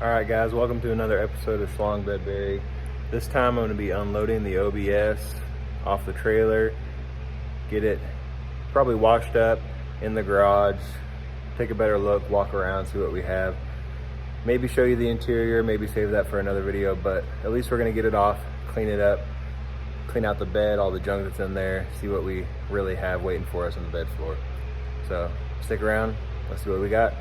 Alright guys, welcome to another episode of Schlong Bedberry. This time I'm going to be unloading the OBS off the trailer, get it probably washed up in the garage, take a better look, walk around, see what we have. Maybe show you the interior, maybe save that for another video, but at least we're going to get it off, clean it up, clean out the bed, all the junk that's in there, see what we really have waiting for us on the bed floor. So stick around, let's see what we got.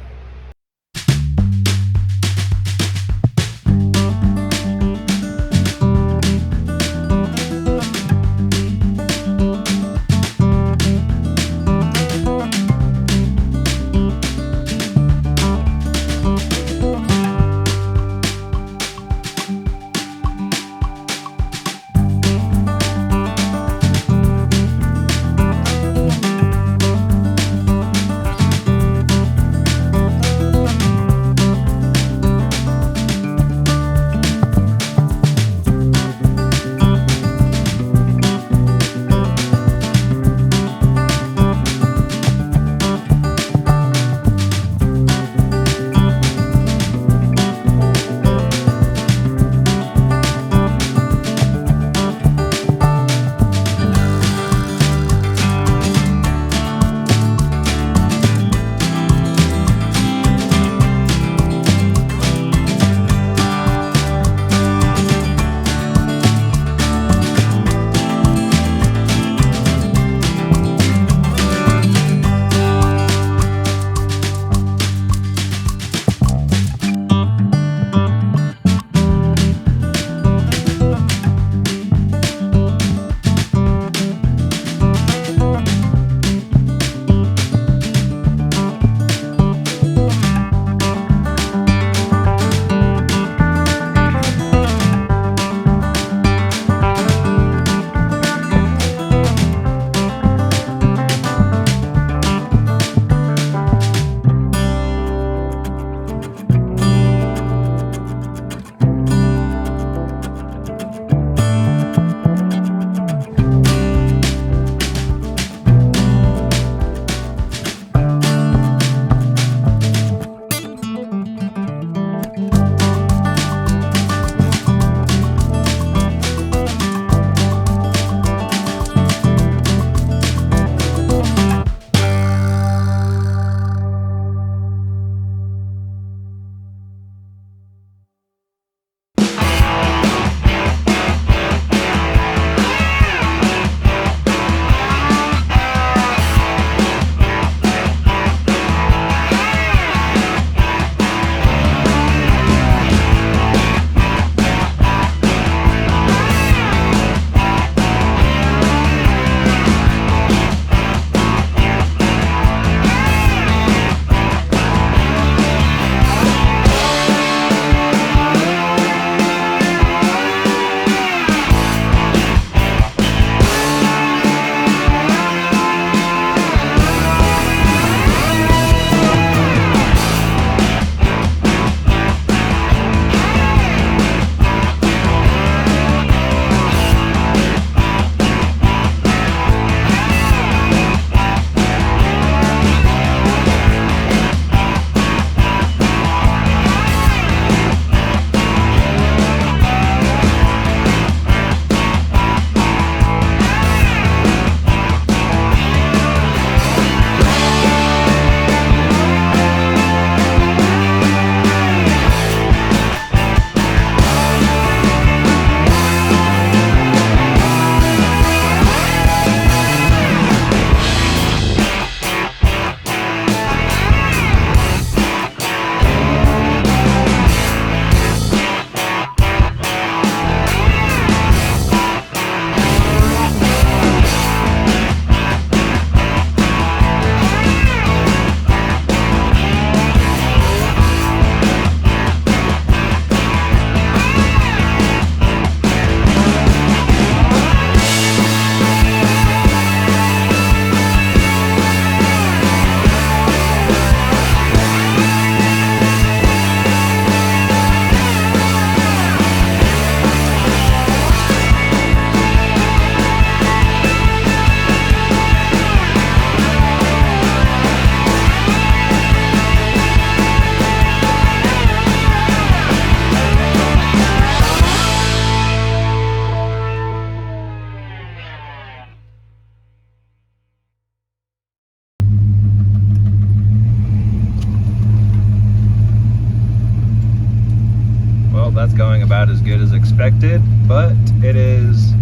that's going about as good as expected, but it is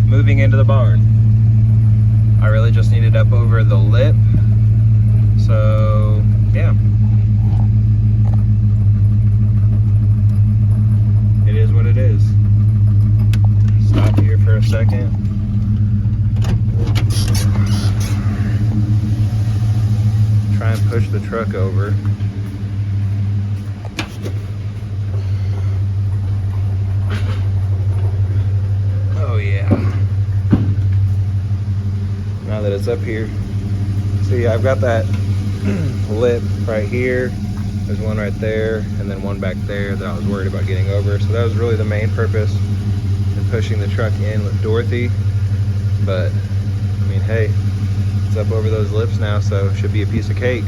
moving into the barn. I really just need it up over the lip. So, yeah. It is what it is. Stop here for a second. Try and push the truck over. Oh yeah. Now that it's up here. See, I've got that lip right here. There's one right there, and then one back there that I was worried about getting over. So that was really the main purpose in pushing the truck in with Dorothy. But, I mean, hey, it's up over those lips now, so it should be a piece of cake.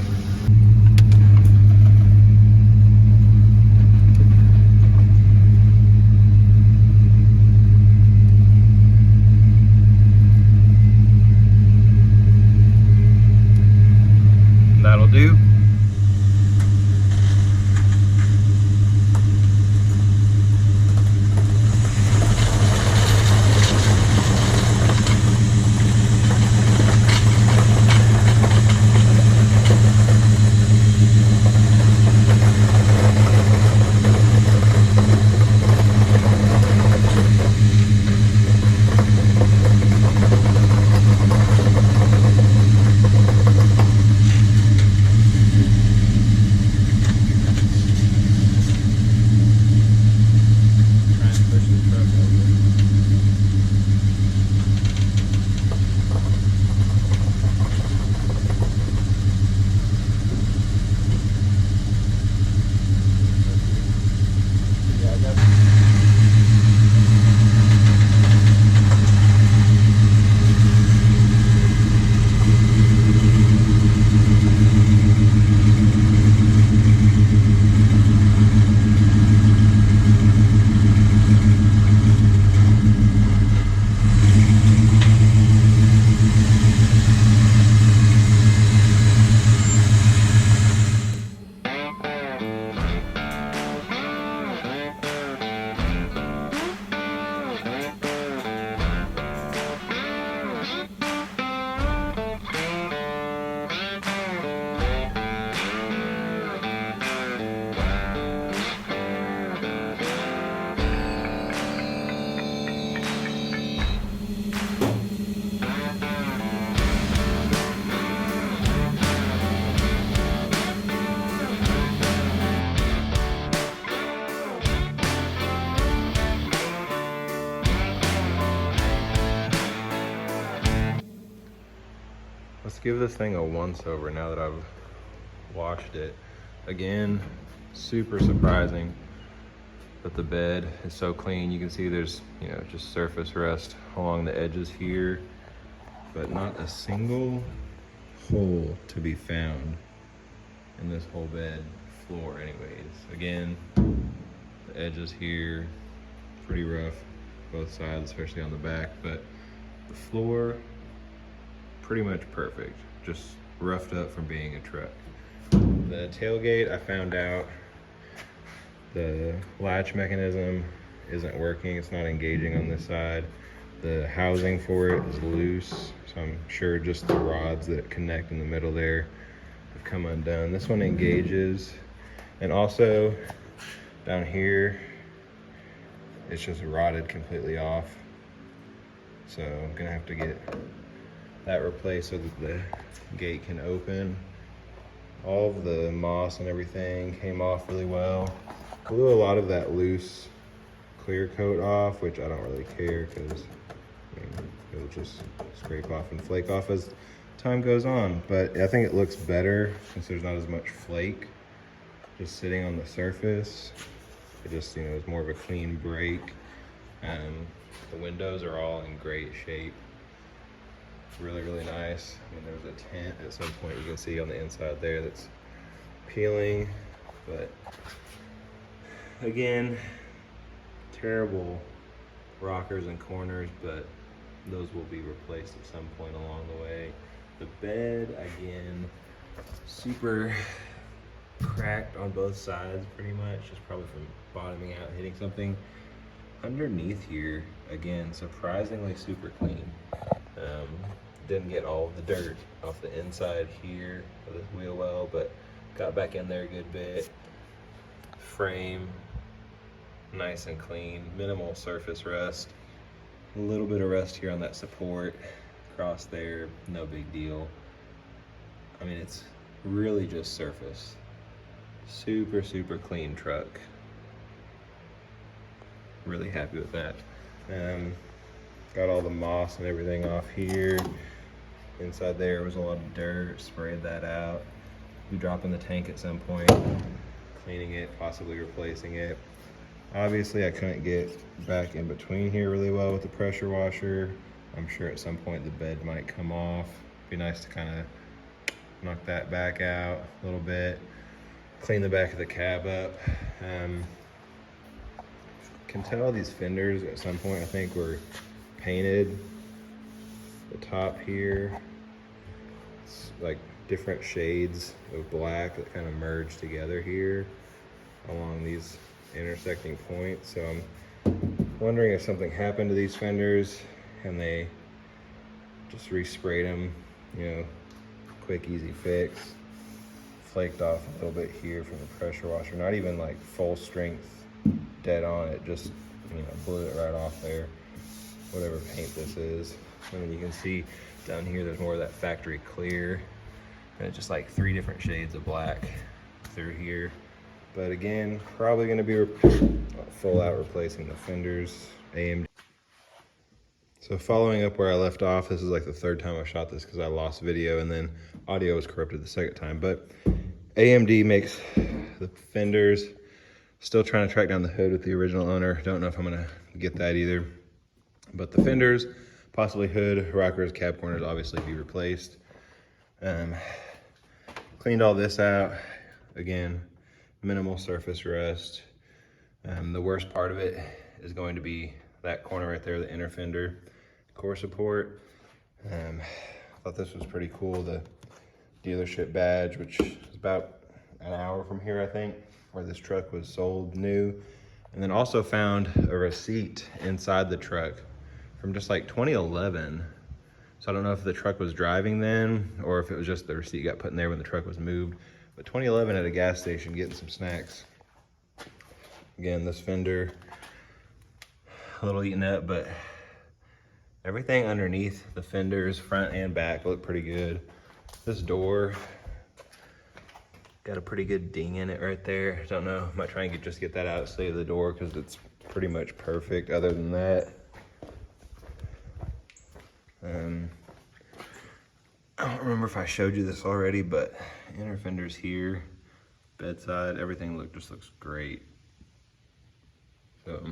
That'll do. Let's give this thing a once over now that I've washed it. Again, super surprising that the bed is so clean. You can see there's, you know, just surface rust along the edges here, but not a single hole to be found in this whole bed floor anyways. Again, the edges here, pretty rough, both sides, especially on the back, but the floor, pretty much perfect, just roughed up from being a truck. The tailgate, I found out the latch mechanism isn't working. It's not engaging on this side. The housing for it is loose, so I'm sure just the rods that connect in the middle there have come undone. This one engages, and also down here, it's just rotted completely off. So I'm gonna have to get that replaced so that the gate can open. All of the moss and everything came off really well. Glue a lot of that loose clear coat off, which I don't really care because I mean, it'll just scrape off and flake off as time goes on. But I think it looks better since there's not as much flake just sitting on the surface. It just, you know, is more of a clean break. The windows are all in great shape. Really, really nice. I mean, there's a tent at some point you can see on the inside there that's peeling, but again, terrible rockers and corners, but those will be replaced at some point along the way. The bed, again, super cracked on both sides pretty much, just probably from bottoming out and hitting something. Underneath here, again, surprisingly super clean. Didn't get all of the dirt off the inside here of this wheel well, but got back in there a good bit. Frame, nice and clean, minimal surface rust. A little bit of rust here on that support, across there, no big deal. I mean, it's really just surface. Super, super clean truck. Really happy with that. Got all the moss and everything off here. Inside there was a lot of dirt, sprayed that out. Be dropping the tank at some point, cleaning it, possibly replacing it. Obviously I couldn't get back in between here really well with the pressure washer. I'm sure at some point the bed might come off. Be nice to kind of knock that back out a little bit. Clean the back of the cab up. Can tell these fenders at some point I think were painted. The top here, it's like different shades of black that kind of merge together here along these intersecting points. So I'm wondering if something happened to these fenders and they just resprayed them, you know, quick, easy fix. Flaked off a little bit here from the pressure washer, not even like full strength dead on it, just, you know, blew it right off there, whatever paint this is. And then you can see down here there's more of that factory clear, and it's just like 3 different shades of black through here. But again, probably going to be full out replacing the fenders, AMD. So following up where I left off, this is like the 3rd time I shot this because I lost video and then audio was corrupted the 2nd time. But AMD makes the fenders. Still trying to track down the hood with the original owner. Don't know if I'm gonna get that either. But the fenders, possibly hood, rockers, cab corners, obviously be replaced. Cleaned all this out. Again, minimal surface rust. The worst part of it is going to be that corner right there, the inner fender core support. Thought this was pretty cool, the dealership badge, which is about an hour from here, I think, where this truck was sold new. And then also found a receipt inside the truck from just like 2011. So I don't know if the truck was driving then or if it was just the receipt got put in there when the truck was moved. But 2011 at a gas station getting some snacks. Again, this fender, a little eaten up, but everything underneath the fenders, front and back, look pretty good. This door, got a pretty good ding in it right there. Don't know, might try and just get that out of state of the door because it's pretty much perfect. Other than that, I don't remember if I showed you this already, but inner fenders here, bedside, everything just looks great. So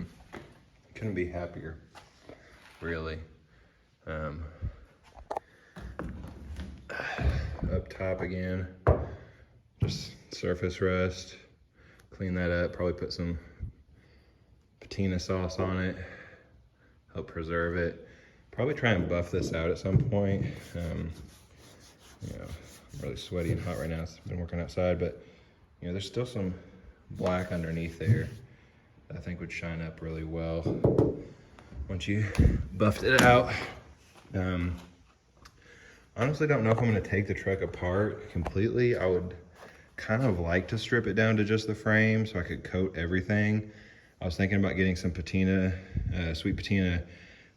couldn't be happier, really. Up top again, just surface rust. Clean that up, probably put some patina sauce on it, help preserve it. Probably try and buff this out at some point. You know, I'm really sweaty and hot right now, so I've been working outside, but you know, there's still some black underneath there that I think would shine up really well once you buffed it out. Honestly, don't know if I'm gonna take the truck apart completely. I would kind of like to strip it down to just the frame so I could coat everything. I was thinking about getting some patina, sweet patina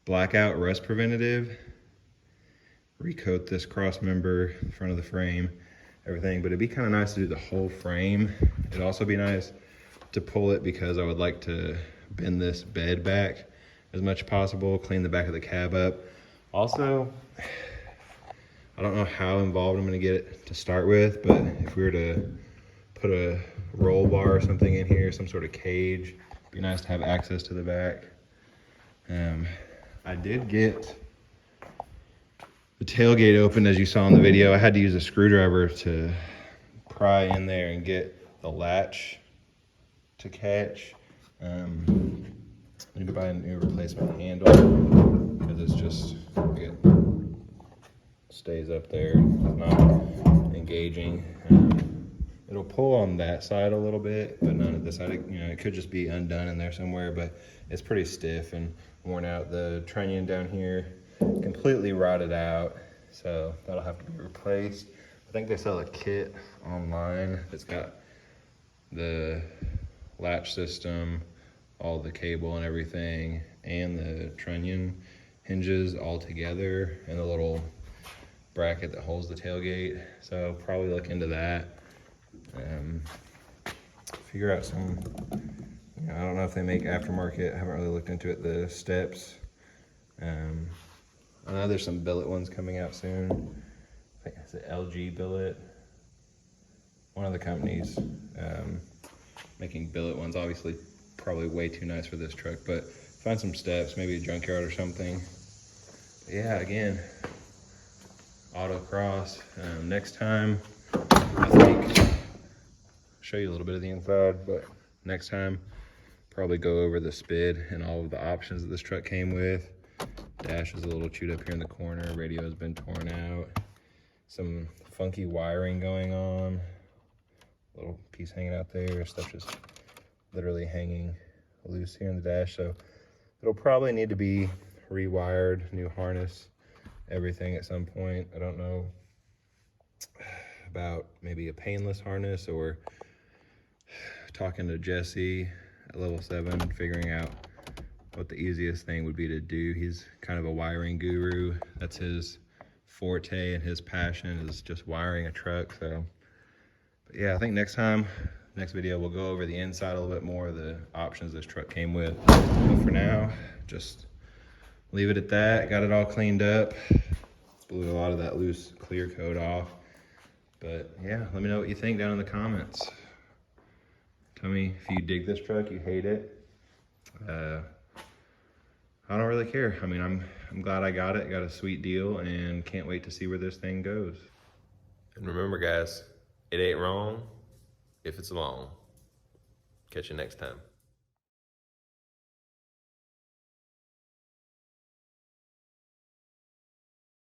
blackout rust preventative, recoat this cross member, front of the frame, everything, but it'd be kind of nice to do the whole frame. It'd also be nice to pull it because I would like to bend this bed back as much as possible, clean the back of the cab up. Also, I don't know how involved I'm gonna get it to start with, but if we were to put a roll bar or something in here, some sort of cage, it'd be nice to have access to the back. I did get the tailgate opened, as you saw in the video. I had to use a screwdriver to pry in there and get the latch to catch. I need to buy a new replacement handle because it's just, it stays up there, it's not engaging. It'll pull on that side a little bit, but not at this side. You know, it could just be undone in there somewhere, but it's pretty stiff and worn out. The trunnion down here completely rotted out, so that'll have to be replaced. I think they sell a kit online that's got the latch system, all the cable and everything, and the trunnion hinges all together, and the little bracket that holds the tailgate. So probably look into that. Figure out some, you know, I don't know if they make aftermarket, I haven't really looked into it, the steps. I know there's some billet ones coming out soon. I think it's the LG billet. One of the companies making billet ones, obviously probably way too nice for this truck, but find some steps, maybe a junkyard or something. But yeah, again, autocross. Next time, I think, show you a little bit of the inside, but next time, probably go over the spid and all of the options that this truck came with. Dash is a little chewed up here in the corner. Radio has been torn out. Some funky wiring going on. Little piece hanging out there. Stuff just literally hanging loose here in the dash. So it'll probably need to be rewired, new harness, everything at some point. I don't know about maybe a painless harness, or talking to Jesse at Level 7, figuring out what the easiest thing would be to do. He's kind of a wiring guru. That's his forte, and his passion is just wiring a truck. So, but yeah, I think next video, we'll go over the inside a little bit more of the options this truck came with. But for now, just leave it at that. Got it all cleaned up. Blew a lot of that loose clear coat off. But yeah, let me know what you think down in the comments. Tell me if you dig this truck, you hate it. I don't really care. I mean, I'm glad I got it. Got a sweet deal, and can't wait to see where this thing goes. And remember, guys, it ain't wrong if it's long. Catch you next time.